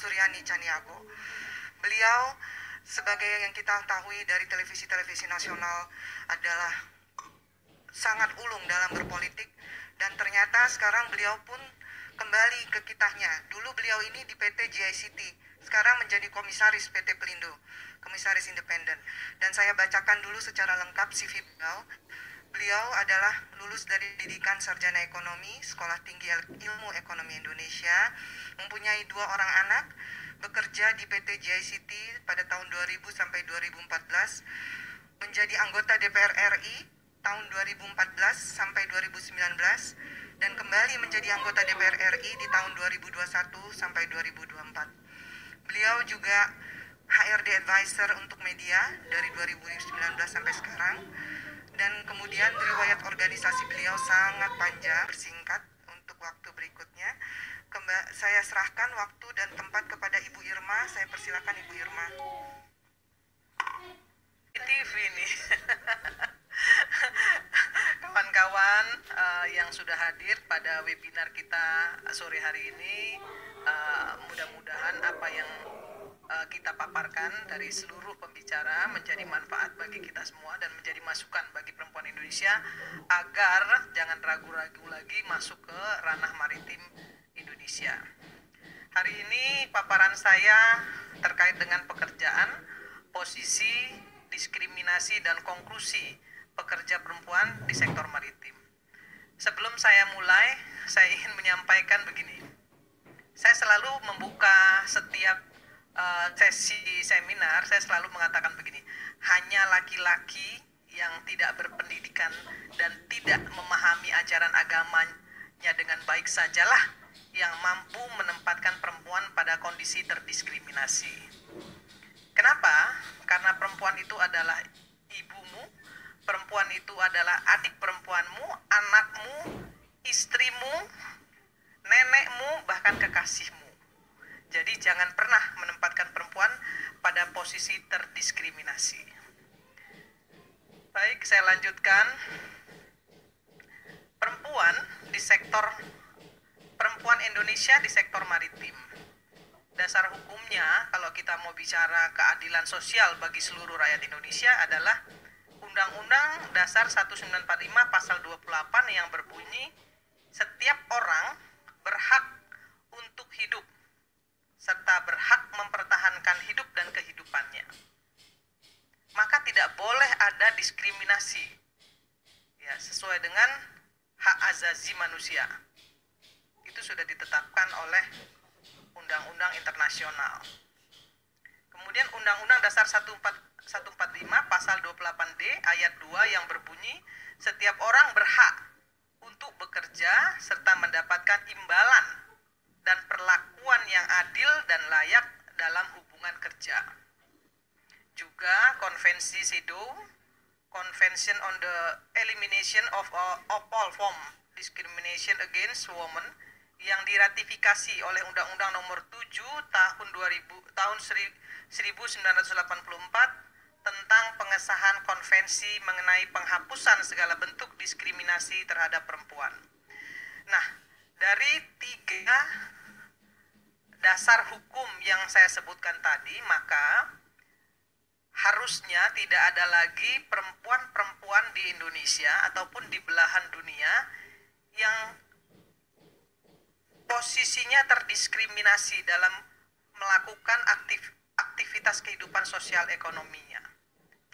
Suryani Caniago. Beliau sebagai yang kita ketahui dari televisi-televisi nasional adalah sangat ulung dalam berpolitik, dan ternyata sekarang beliau pun kembali ke kitahnya. Dulu beliau ini di PT GICT, sekarang menjadi komisaris PT Pelindo, komisaris independen. Dan saya bacakan dulu secara lengkap CV beliau. Beliau adalah lulus dari didikan sarjana ekonomi, Sekolah Tinggi Ilmu Ekonomi Indonesia, mempunyai 2 orang anak, bekerja di PT GICT pada tahun 2000 sampai 2014, menjadi anggota DPR RI tahun 2014 sampai 2019, dan kembali menjadi anggota DPR RI di tahun 2021 sampai 2024. Beliau juga HRD Advisor untuk media dari 2019 sampai sekarang. Dan kemudian riwayat organisasi beliau sangat panjang, bersingkat untuk waktu berikutnya. Saya serahkan waktu dan tempat kepada Ibu Irma. Saya persilakan Ibu Irma. TV nih. Kawan-kawan yang sudah hadir pada webinar kita sore hari ini, mudah-mudahan apa yang kita paparkan dari seluruh pembicara menjadi manfaat bagi kita semua dan menjadi masukan bagi perempuan Indonesia agar jangan ragu-ragu lagi masuk ke ranah maritim Indonesia. Hari ini paparan saya terkait dengan pekerjaan, posisi, diskriminasi, dan konklusi pekerja perempuan di sektor maritim. Sebelum saya mulai, saya ingin menyampaikan begini. Saya selalu membuka setiap sesi seminar, saya selalu mengatakan begini, hanya laki-laki yang tidak berpendidikan dan tidak memahami ajaran agamanya dengan baik sajalah yang mampu menempatkan perempuan pada kondisi terdiskriminasi. Kenapa? Karena perempuan itu adalah ibumu, perempuan itu adalah adik perempuanmu, anakmu, istrimu, nenekmu, bahkan kekasihmu. Jadi jangan pernah menempatkan perempuan pada posisi terdiskriminasi. Baik, saya lanjutkan. Perempuan Indonesia di sektor maritim. Dasar hukumnya, kalau kita mau bicara keadilan sosial bagi seluruh rakyat Indonesia, adalah Undang-Undang Dasar 1945 pasal 28 yang berbunyi, setiap orang berhak untuk hidup serta berhak mempertahankan hidup dan kehidupannya. Maka tidak boleh ada diskriminasi, ya, sesuai dengan hak azazi manusia. Itu sudah ditetapkan oleh undang-undang internasional. Kemudian Undang-Undang Dasar 145 pasal 28D ayat 2 yang berbunyi, setiap orang berhak untuk bekerja serta mendapatkan imbalan dan perlakuan yang adil dan layak dalam hubungan kerja. Juga Konvensi CEDAW, Convention on the Elimination of All Form Discrimination Against Women, yang diratifikasi oleh Undang-Undang Nomor 7 tahun 1984 tentang pengesahan konvensi mengenai penghapusan segala bentuk diskriminasi terhadap perempuan. Nah, dari 3 dasar hukum yang saya sebutkan tadi, maka harusnya tidak ada lagi perempuan-perempuan di Indonesia ataupun di belahan dunia yang posisinya terdiskriminasi dalam melakukan aktivitas kehidupan sosial ekonominya.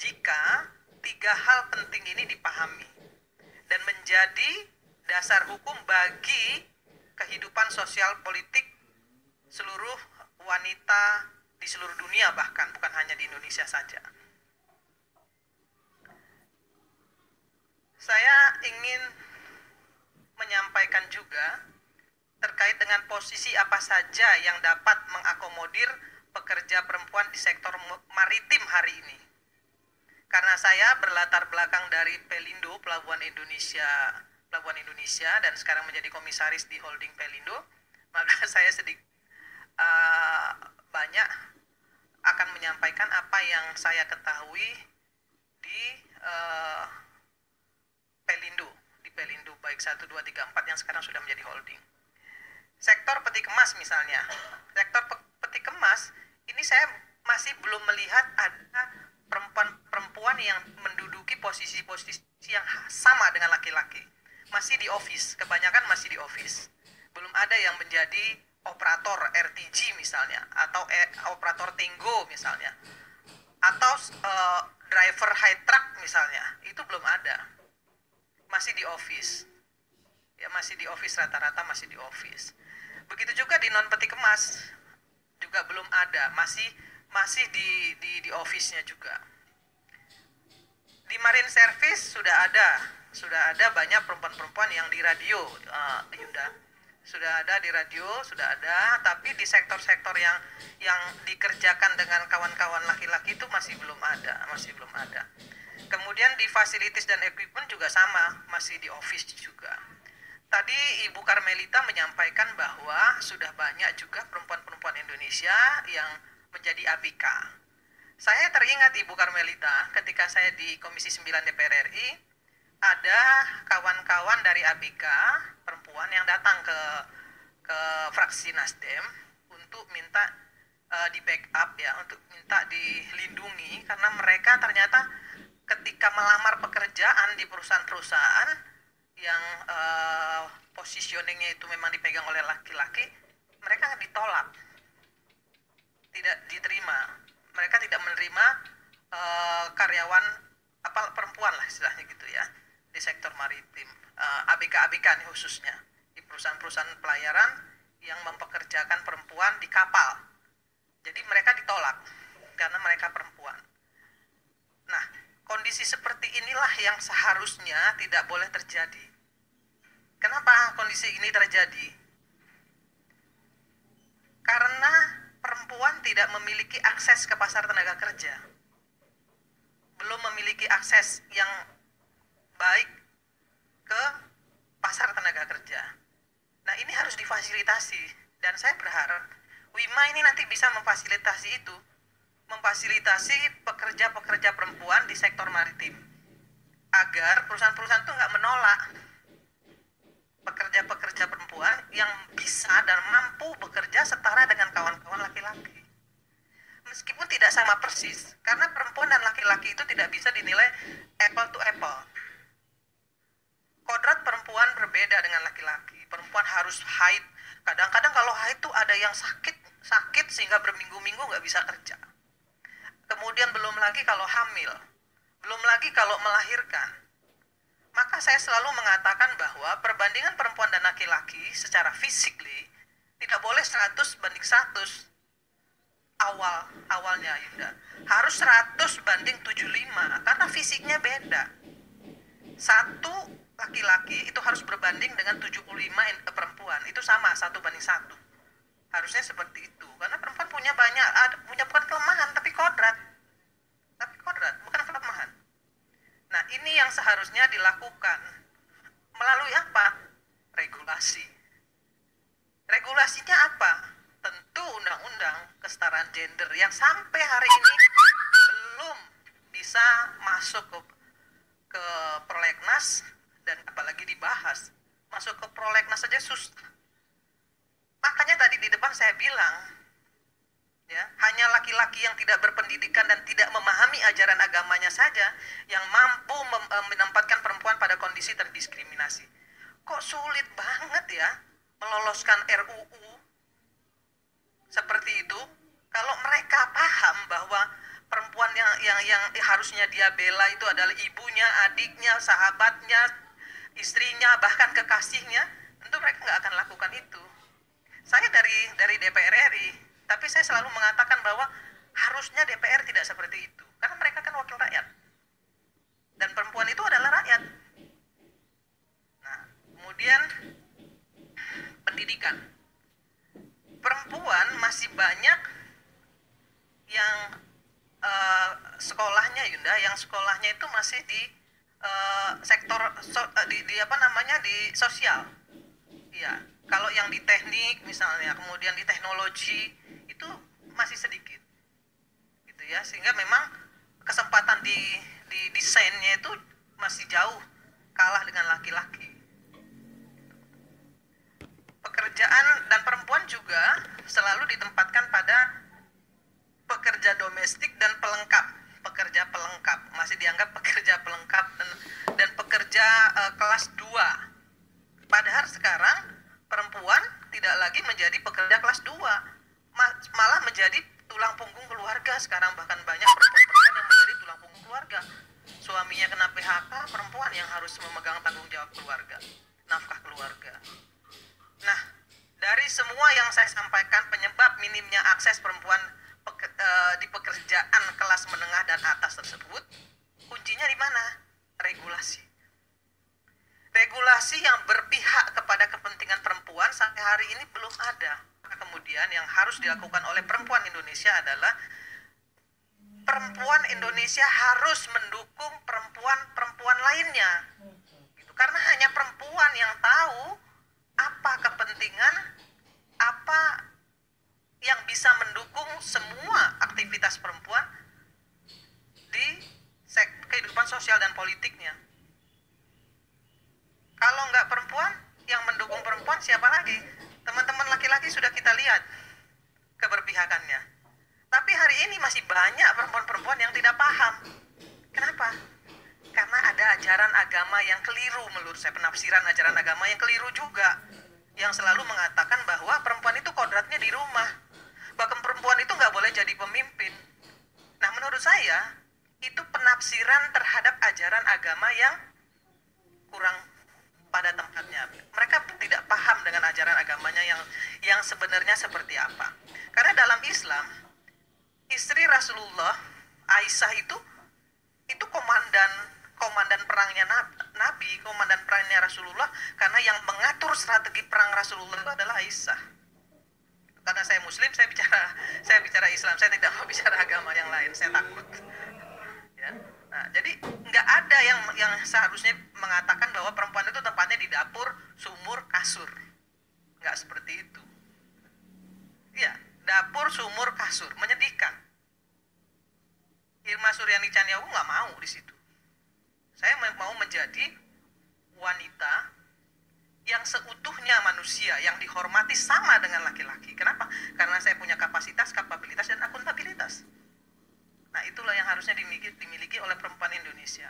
Jika 3 hal penting ini dipahami dan menjadi dasar hukum bagi kehidupan sosial politik seluruh wanita di seluruh dunia, bahkan bukan hanya di Indonesia saja. Saya ingin menyampaikan juga terkait dengan posisi apa saja yang dapat mengakomodir pekerja perempuan di sektor maritim hari ini. Karena saya berlatar belakang dari Pelindo, Pelabuhan Indonesia, dan sekarang menjadi komisaris di holding Pelindo, maka saya banyak akan menyampaikan apa yang saya ketahui di Pelindo baik 1, 2, 3, 4 yang sekarang sudah menjadi holding. Sektor peti kemas misalnya. Sektor peti kemas, ini saya masih belum melihat ada perempuan yang menduduki posisi-posisi yang sama dengan laki-laki. Masih di office, kebanyakan masih di office. Belum ada yang menjadi operator RTG misalnya, atau operator Tenggo misalnya, atau driver high truck misalnya, itu belum ada. Masih di office. Ya, masih di office, rata-rata masih di office. Begitu juga di non peti kemas juga belum ada, masih di office-nya juga. Di marine service sudah ada banyak perempuan-perempuan yang di radio, Yunda. Sudah ada di radio, sudah ada, tapi di sektor-sektor yang dikerjakan dengan kawan-kawan laki-laki itu masih belum ada. Kemudian di facilities dan equipment juga sama, masih di office juga. Tadi Ibu Karmelita menyampaikan bahwa sudah banyak juga perempuan-perempuan Indonesia yang menjadi ABK. Saya teringat Ibu Karmelita ketika saya di Komisi 9 DPR RI, ada kawan-kawan dari ABK perempuan yang datang ke fraksi Nasdem untuk minta di backup ya, untuk minta dilindungi karena mereka ternyata ketika melamar pekerjaan di perusahaan-perusahaan yang positioningnya itu memang dipegang oleh laki-laki, mereka ditolak, tidak diterima. Mereka tidak menerima karyawan perempuan lah istilahnya gitu ya, di sektor maritim, ABK nih khususnya, di perusahaan-perusahaan pelayaran yang mempekerjakan perempuan di kapal. Jadi mereka ditolak karena mereka perempuan. Nah, kondisi seperti inilah yang seharusnya tidak boleh terjadi. Kenapa kondisi ini terjadi? Karena perempuan tidak memiliki akses ke pasar tenaga kerja. Belum memiliki akses yang baik ke pasar tenaga kerja. Nah, ini harus difasilitasi. Dan saya berharap WIMA ini nanti bisa memfasilitasi itu. Memfasilitasi pekerja-pekerja perempuan di sektor maritim. Agar perusahaan-perusahaan itu nggak menolak pekerja-pekerja perempuan yang bisa dan mampu bekerja setara dengan kawan-kawan laki-laki. Meskipun tidak sama persis, karena perempuan dan laki-laki itu tidak bisa dinilai apple to apple. Kodrat perempuan berbeda dengan laki-laki. Perempuan harus haid. Kadang-kadang kalau haid itu ada yang sakit sehingga berminggu-minggu nggak bisa kerja. Kemudian belum lagi kalau hamil, belum lagi kalau melahirkan. Maka saya selalu mengatakan bahwa perbandingan perempuan dan laki-laki secara physically tidak boleh 100:100 awalnya Yunda. Harus 100:75 karena fisiknya beda. Satu laki-laki itu harus berbanding dengan 75 perempuan. Itu sama 1:1. Harusnya seperti itu. Karena perempuan punya bukan kelemahan tapi kodrat. Bukan kelemahan. Nah, ini yang seharusnya dilakukan melalui apa? Regulasi. Regulasinya apa? Tentu undang-undang kesetaraan gender yang sampai hari ini belum bisa masuk ke prolegnas dan apalagi dibahas. Masuk ke prolegnas saja susah. Makanya tadi di depan saya bilang, ya, hanya laki-laki yang tidak berpendidikan dan tidak memahami ajaran agamanya saja yang mampu menempatkan perempuan pada kondisi terdiskriminasi. Kok sulit banget ya meloloskan RUU seperti itu kalau mereka paham bahwa perempuan yang harusnya dia bela itu adalah ibunya, adiknya, sahabatnya, istrinya, bahkan kekasihnya, tentu mereka nggak akan lakukan itu. Saya dari DPR RI, tapi saya selalu mengatakan bahwa harusnya DPR tidak seperti itu. Karena mereka kan wakil rakyat. Dan perempuan itu adalah rakyat. Nah, kemudian pendidikan. Perempuan masih banyak yang sekolahnya Yunda, yang sekolahnya itu masih di sektor di sosial. Iya. Kalau yang di teknik misalnya, kemudian di teknologi itu masih sedikit, gitu ya. Sehingga memang kesempatan di desainnya itu masih jauh kalah dengan laki-laki. Pekerjaan dan perempuan juga selalu ditempatkan pada harus memegang tanggung jawab keluarga, nafkah keluarga. Nah, dari semua yang saya sampaikan, penyebab minimnya akses perempuan di pekerjaan kelas menengah dan atas tersebut, kuncinya di mana? Regulasi. Regulasi yang berpihak kepada kepentingan perempuan sampai hari ini belum ada. Kemudian yang harus dilakukan oleh perempuan Indonesia adalah perempuan Indonesia harus mendukung perempuan-perempuan lainnya. Gitu. Karena hanya perempuan yang tahu apa kepentingan, apa yang bisa mendukung semua aktivitas perempuan di kehidupan sosial dan politiknya. Kalau nggak perempuan, yang mendukung perempuan siapa lagi? Teman-teman laki-laki sudah kita lihat keberpihakannya. Tapi hari ini masih banyak perempuan-perempuan yang tidak paham. Kenapa? Karena ada ajaran agama yang keliru menurut saya, penafsiran ajaran agama yang keliru juga. Yang selalu mengatakan bahwa perempuan itu kodratnya di rumah. Bahkan perempuan itu nggak boleh jadi pemimpin. Nah, menurut saya, itu penafsiran terhadap ajaran agama yang kurang pada tempatnya. Mereka tidak paham dengan ajaran agamanya yang sebenarnya seperti apa. Karena dalam Islam, istri Rasulullah, Aisyah itu komandan perangnya Nabi, komandan perangnya Rasulullah, karena yang mengatur strategi perang Rasulullah itu adalah Aisyah. Karena saya Muslim, saya bicara Islam, saya tidak mau bicara agama yang lain, saya takut. Ya. Nah, jadi nggak ada yang seharusnya mengatakan bahwa perempuan itu tempatnya di dapur, sumur, kasur. Nggak seperti itu. Iya, dapur, sumur, kasur, menyedihkan. Irma Suryani Caniawu nggak mau di situ. Saya mau menjadi wanita yang seutuhnya manusia, yang dihormati sama dengan laki-laki. Kenapa? Karena saya punya kapasitas, kapabilitas, dan akuntabilitas. Nah, itulah yang harusnya dimiliki oleh perempuan Indonesia.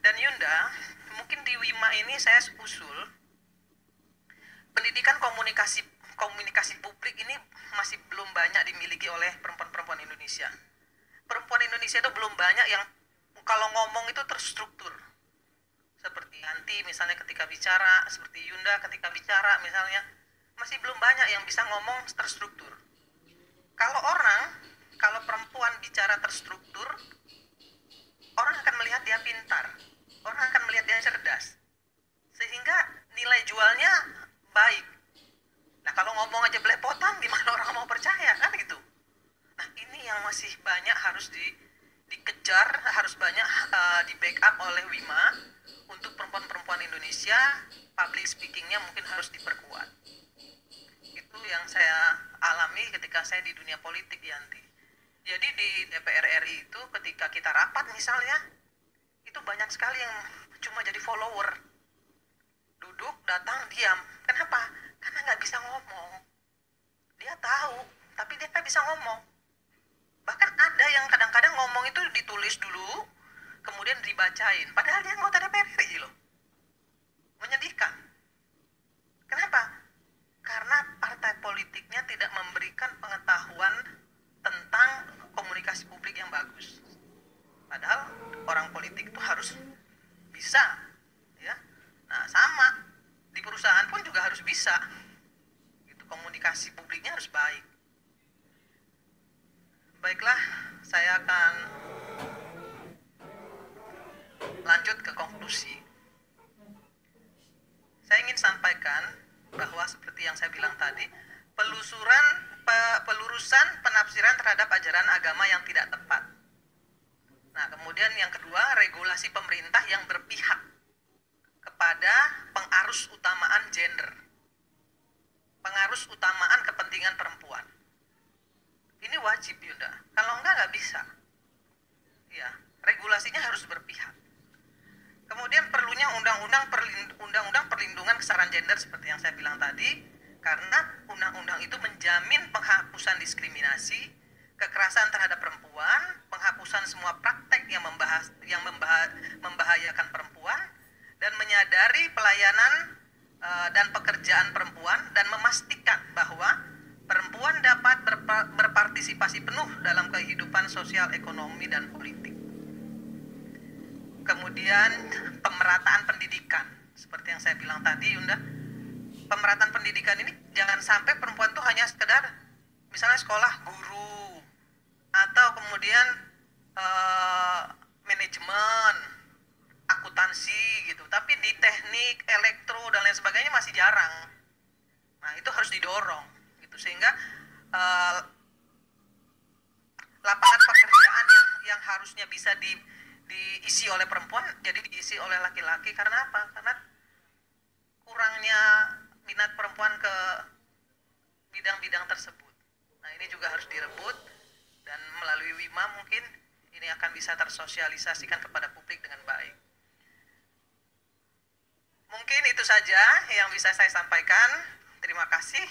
Dan Yunda, mungkin di WIMA ini saya usul pendidikan komunikasi publik ini masih belum banyak dimiliki oleh perempuan-perempuan Indonesia. Perempuan Indonesia itu belum banyak yang kalau ngomong itu terstruktur. Seperti Yanti misalnya ketika bicara, seperti Yunda ketika bicara misalnya, masih belum banyak yang bisa ngomong terstruktur. Kalau perempuan bicara terstruktur, orang akan melihat dia pintar, orang akan melihat dia cerdas, sehingga nilai jualnya baik. Nah, kalau ngomong aja belepotan, gimana orang mau percaya, kan gitu. Nah, ini yang masih banyak harus dikejar, harus banyak di backup oleh WIMA untuk perempuan-perempuan Indonesia. Public speakingnya mungkin harus diperkuat. Itu yang saya alami ketika saya di dunia politik, Yanti. Jadi di DPR RI itu ketika kita rapat misalnya, itu banyak sekali yang cuma jadi follower. Duduk, datang, diam. Kenapa? Karena nggak bisa ngomong. Dia tahu, tapi dia nggak bisa ngomong. Bahkan ada yang kadang-kadang ngomong itu ditulis dulu, kemudian dibacain. Padahal dia anggota DPR RI loh. Menyedihkan. Kenapa? Karena partai politiknya tidak memberikan pengetahuan tentang komunikasi publik yang bagus. Padahal orang politik itu harus bisa, ya. Nah, sama di perusahaan pun juga harus bisa. Gitu, komunikasi publiknya harus baik. Baiklah, saya akan lanjut ke konklusi. Saya ingin sampaikan bahwa seperti yang saya bilang tadi, pelurusan penafsiran terhadap ajaran agama yang tidak tepat. Nah, kemudian yang kedua, regulasi pemerintah yang berpihak kepada pengarus utamaan gender, pengarus utamaan kepentingan perempuan. Ini wajib, Yunda. Kalau nggak bisa. Ya, regulasinya harus berpihak. Kemudian perlunya undang-undang perlindungan kesetaraan gender seperti yang saya bilang tadi, karena undang-undang itu menjamin penghapusan diskriminasi, kekerasan terhadap perempuan, penghapusan semua praktek yang membahayakan perempuan, dan menyadari pelayanan dan pekerjaan perempuan, dan memastikan bahwa perempuan dapat berpartisipasi penuh dalam kehidupan sosial, ekonomi, dan politik. Kemudian kemudian pemerataan pendidikan. Seperti yang saya bilang tadi, Yunda, pemerataan pendidikan ini jangan sampai perempuan tuh hanya sekedar misalnya sekolah guru atau kemudian manajemen, akuntansi gitu, tapi di teknik, elektro dan lain sebagainya masih jarang. Nah, itu harus didorong gitu sehingga lapangan pekerjaan yang harusnya bisa diisi oleh perempuan jadi diisi oleh laki-laki. Karena apa? Karena kurangnya minat perempuan ke bidang-bidang tersebut. Nah, ini juga harus direbut dan melalui WIMA mungkin ini akan bisa tersosialisasikan kepada publik dengan baik. Mungkin itu saja yang bisa saya sampaikan. Terima kasih.